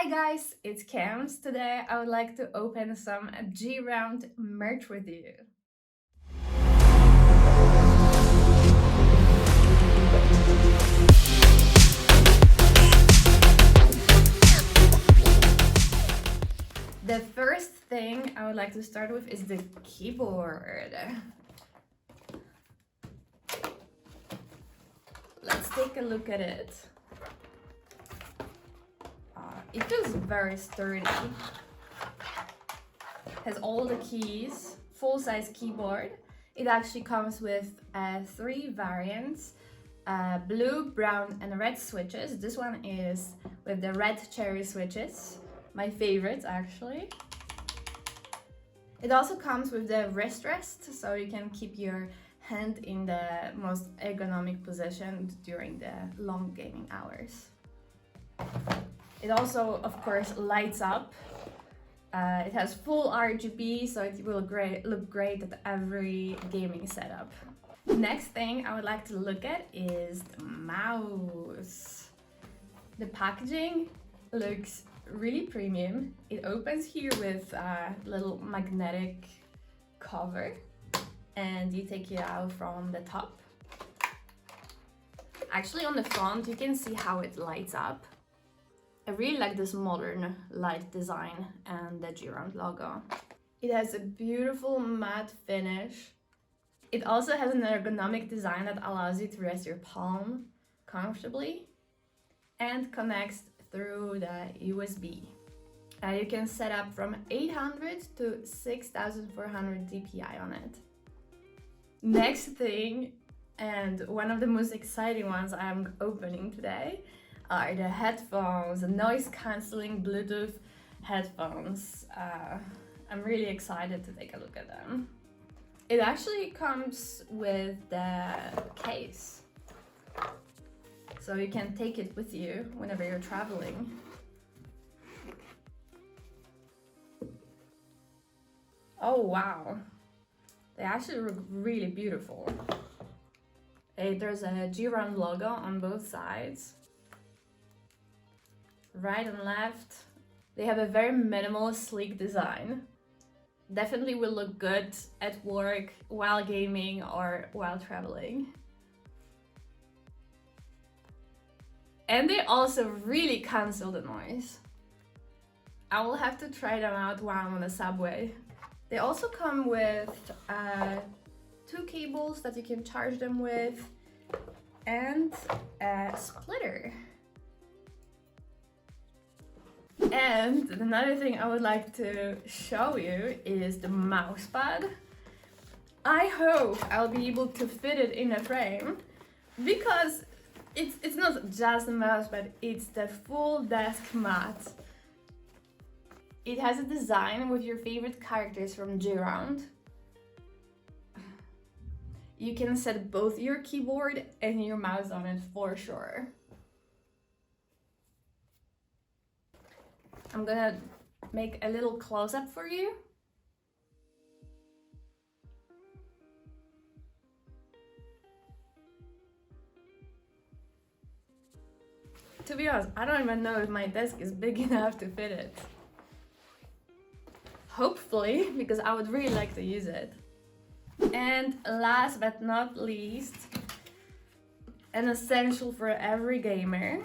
Hi guys, it's CAMMS. Today I would like to open some G.ROUND merch with you. The first thing I would like to start with is the keyboard. Let's take a look at it. It feels very sturdy. Has all the keys, full-size keyboard. It actually comes with 3 variants, blue, brown and red switches. This one is with the red cherry switches, my favorite actually. It also comes with the wrist rest, so you can keep your hand in the most ergonomic position during the long gaming hours. It also, of course, lights up. It has full RGB, so it will look great at every gaming setup. Next thing I would like to look at is the mouse. The packaging looks really premium. It opens here with a little magnetic cover, and you take it out from the top. Actually, on the front, you can see how it lights up. I really like this modern light design and the G.ROUND logo. It has a beautiful matte finish. It also has an ergonomic design that allows you to rest your palm comfortably and connects through the USB. You can set up from 800 to 6400 DPI on it. Next thing, and one of the most exciting ones I'm opening today, are the headphones, the noise-canceling Bluetooth headphones. I'm really excited to take a look at them. It actually comes with the case, so you can take it with you whenever you're traveling. Oh wow, they actually look really beautiful. There's a G.ROUND logo on both sides. Right and left. They have a very minimal, sleek design. Definitely will look good at work, while gaming, or while traveling. And they also really cancel the noise. I will have to try them out while I'm on the subway. They also come with 2 cables that you can charge them with and a splitter. And another thing I would like to show you is the mouse pad. I hope I'll be able to fit it in a frame, because it's not just a mouse pad, it's the full desk mat. It has a design with your favorite characters from G.ROUND. You can set both your keyboard and your mouse on it for sure. I'm gonna make a little close-up for you. To be honest, I don't even know if my desk is big enough to fit it. Hopefully, because I would really like to use it. And last but not least, an essential for every gamer,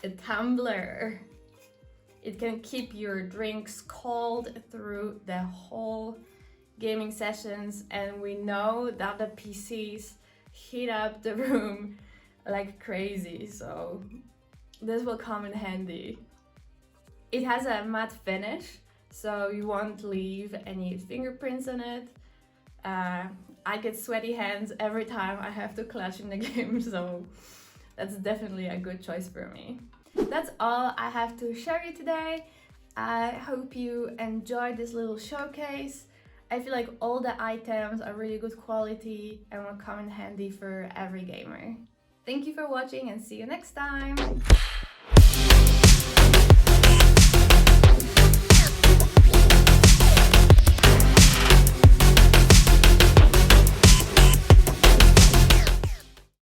a tumbler. It can keep your drinks cold through the whole gaming sessions, and we know that the PCs heat up the room like crazy, so this will come in handy. It has a matte finish, so you won't leave any fingerprints on it. I get sweaty hands every time I have to clutch in the game, so that's definitely a good choice for me. That's all I have to show you today. I hope you enjoyed this little showcase. I feel like all the items are really good quality and will come in handy for every gamer. Thank you for watching and see you next time!